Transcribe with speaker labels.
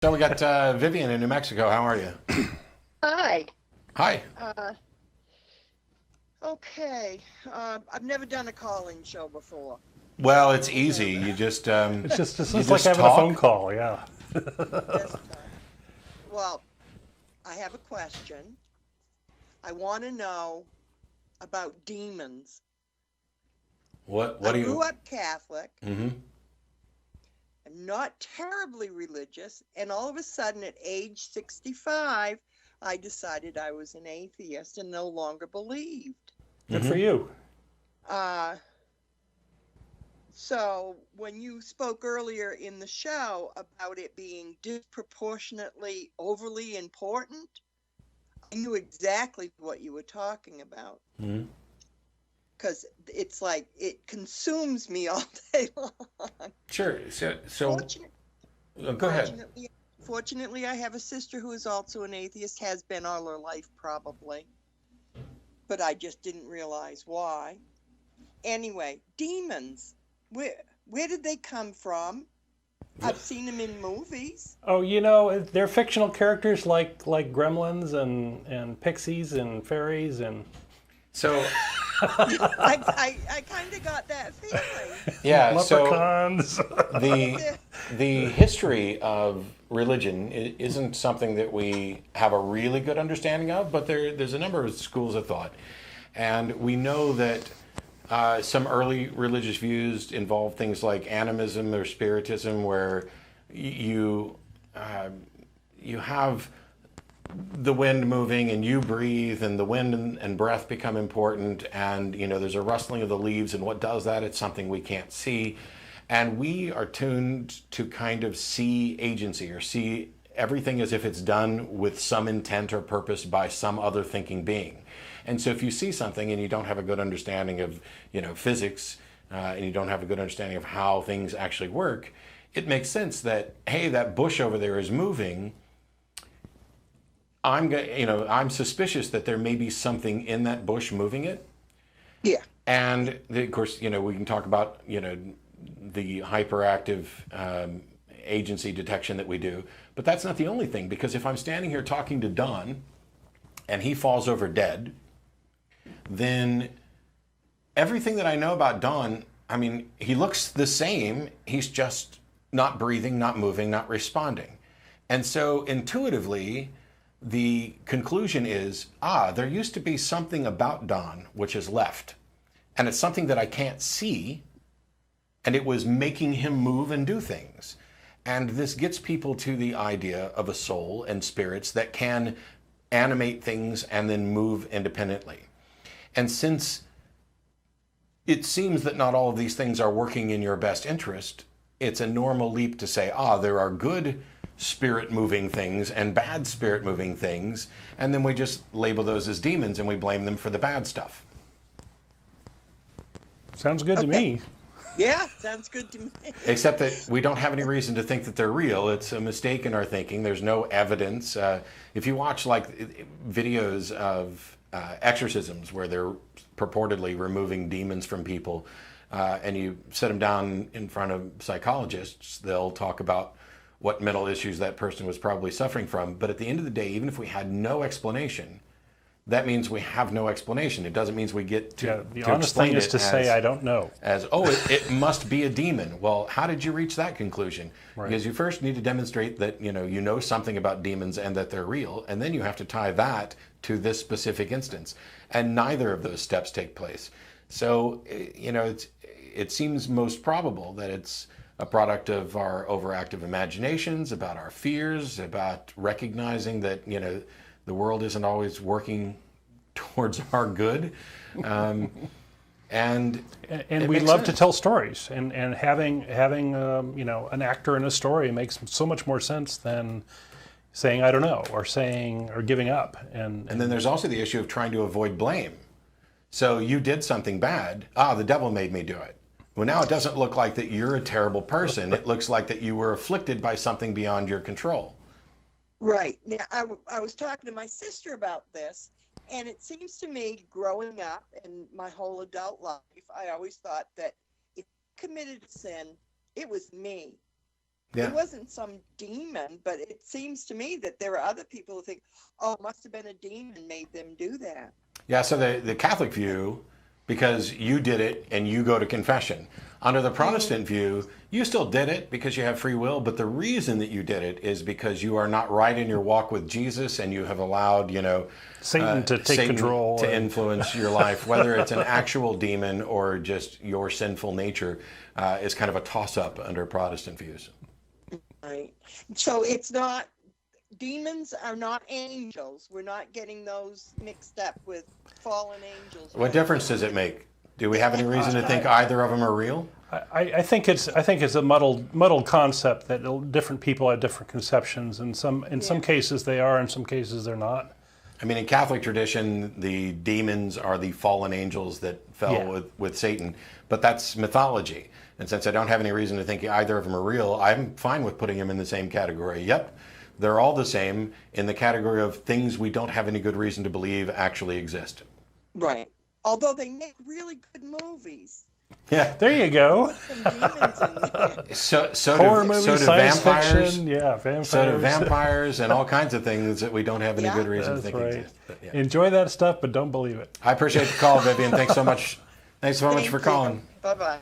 Speaker 1: So we got Vivian in New Mexico. How are you?
Speaker 2: Hi.
Speaker 1: Hi.
Speaker 2: Uh, okay. I've never done a call-in show before,
Speaker 1: Well, it's
Speaker 2: so
Speaker 1: easy.
Speaker 3: It's
Speaker 1: You
Speaker 3: just like
Speaker 1: just
Speaker 3: having a phone
Speaker 1: talk.
Speaker 3: call, yeah.
Speaker 2: just well, I have a question. I want to know about demons.
Speaker 1: What
Speaker 2: I
Speaker 1: do
Speaker 2: grew
Speaker 1: you?
Speaker 2: up Catholic.
Speaker 1: Hmm.
Speaker 2: I'm not terribly religious, and all of a sudden, at age 65, I decided I was an atheist and no longer believed.
Speaker 3: Good for
Speaker 1: Hmm.
Speaker 3: you.
Speaker 2: Uh, So, when you spoke earlier in the show about it being disproportionately overly important, I knew exactly what you were talking about
Speaker 1: Hmm.
Speaker 2: because it's like it consumes me all day long.
Speaker 1: Sure. So
Speaker 2: Fortunate,
Speaker 1: go ahead.
Speaker 2: fortunately, fortunately, I have a sister who is also an atheist, has been all her life probably, but I just didn't realize why. Anyway, demons, where did they come from? I've seen them in movies.
Speaker 3: Oh, they're fictional characters like gremlins and pixies and fairies and
Speaker 1: So
Speaker 2: I kind of got that feeling.
Speaker 1: yeah. So
Speaker 3: leprechauns.
Speaker 1: the
Speaker 2: The-
Speaker 1: the history of religion isn't something that we have a really good understanding of, but there's a number of schools of thought, and we know that some early religious views involve things like animism or spiritism, where you uh, you have the wind moving and you breathe, and the wind and breath become important, and there's a rustling of the leaves, and what does that? It's something we can't see, and we are tuned to kind of see agency or see everything as if it's done with some intent or purpose by some other thinking being. And so if you see something and you don't have a good understanding of physics, and you don't have a good understanding of how things actually work, it makes sense that, hey, that bush over there is moving. I'm suspicious that there may be something in that bush moving it.
Speaker 2: yeah.
Speaker 1: And of course, we can talk about the hyperactive agency detection that we do, but that's not the only thing, because if I'm standing here talking to Don and he falls over dead, then everything that I know about Don, I mean, he looks the same. He's just not breathing, not moving, not responding. And so intuitively, the conclusion is, there used to be something about Don which has left. And it's something that I can't see, and it was making him move and do things. And this gets people to the idea of a soul and spirits that can animate things and then move independently. And since it seems that not all of these things are working in your best interest, it's a normal leap to say, there are good spirit moving things and bad spirit moving things, and then we just label those as demons and we blame them for the bad stuff.
Speaker 3: Sounds good to
Speaker 2: Okay.
Speaker 3: me.
Speaker 2: Yeah, sounds good to me.
Speaker 1: Except that we don't have any reason to think that they're real. It's a mistake in our thinking. There's no evidence. If you watch videos of exorcisms where they're purportedly removing demons from people, and you set them down in front of psychologists, they'll talk about what mental issues that person was probably suffering from. But at the end of the day, even if we had no explanation, that means we have no explanation. It doesn't mean we get to,
Speaker 3: Yeah, the
Speaker 1: to
Speaker 3: honest
Speaker 1: explain
Speaker 3: thing is
Speaker 1: it
Speaker 3: to say
Speaker 1: as,
Speaker 3: I don't know.
Speaker 1: as oh, it must be a demon. Well, how did you reach that conclusion?
Speaker 3: Right.
Speaker 1: Because you first need to demonstrate that you know something about demons and that they're real, and then you have to tie that to this specific instance. And neither of those steps take place. So it seems most probable that it's a product of our overactive imaginations, about our fears, about recognizing that the world isn't always working towards our good, and
Speaker 3: And
Speaker 1: it
Speaker 3: we
Speaker 1: makes
Speaker 3: love to
Speaker 1: sense.
Speaker 3: tell stories, and having an actor in a story makes so much more sense than saying I don't know or giving up.
Speaker 1: And then there's also the issue of trying to avoid blame. So you did something bad. The devil made me do it. Well, now it doesn't look like that you're a terrible person. It looks like that you were afflicted by something beyond your control.
Speaker 2: Right. Now, I was talking to my sister about this, and it seems to me growing up and my whole adult life, I always thought that if I committed a sin, it was me.
Speaker 1: Yeah.
Speaker 2: It wasn't some demon, but it seems to me that there are other people who think, oh, it must have been a demon made them do that.
Speaker 1: Yeah, so the Catholic view, because you did it and you go to confession. Under the Protestant view, you still did it because you have free will, but the reason that you did it is because you are not right in your walk with Jesus and you have allowed,
Speaker 3: Satan to take control.
Speaker 1: To influence your life, whether it's an actual demon or just your sinful nature, is kind of a toss-up under Protestant views.
Speaker 2: Right. So it's not, demons are not angels. We're not getting those mixed up with fallen angels.
Speaker 1: What difference does it make? Do we have any reason to think either of them are real?
Speaker 3: I think it's a muddled concept that different people have different conceptions. In some cases they are, in some cases they're not.
Speaker 1: I mean, in Catholic tradition, the demons are the fallen angels that fell with Satan, but that's mythology. And since I don't have any reason to think either of them are real, I'm fine with putting them in the same category. Yep, they're all the same in the category of things we don't have any good reason to believe actually exist.
Speaker 2: Right. Although they make really good movies.
Speaker 1: Yeah,
Speaker 3: there you go.
Speaker 2: Some demons in there.
Speaker 1: So
Speaker 3: Horror
Speaker 1: do,
Speaker 3: movies,
Speaker 1: so do
Speaker 3: science
Speaker 1: vampires.
Speaker 3: fiction, vampires.
Speaker 1: So do vampires and all kinds of things that we don't have any good reason to think exist. But,
Speaker 3: Enjoy that stuff, but don't believe it.
Speaker 1: I appreciate the call, Vivian. Thanks so much. Thanks so much for calling.
Speaker 2: Bye-bye.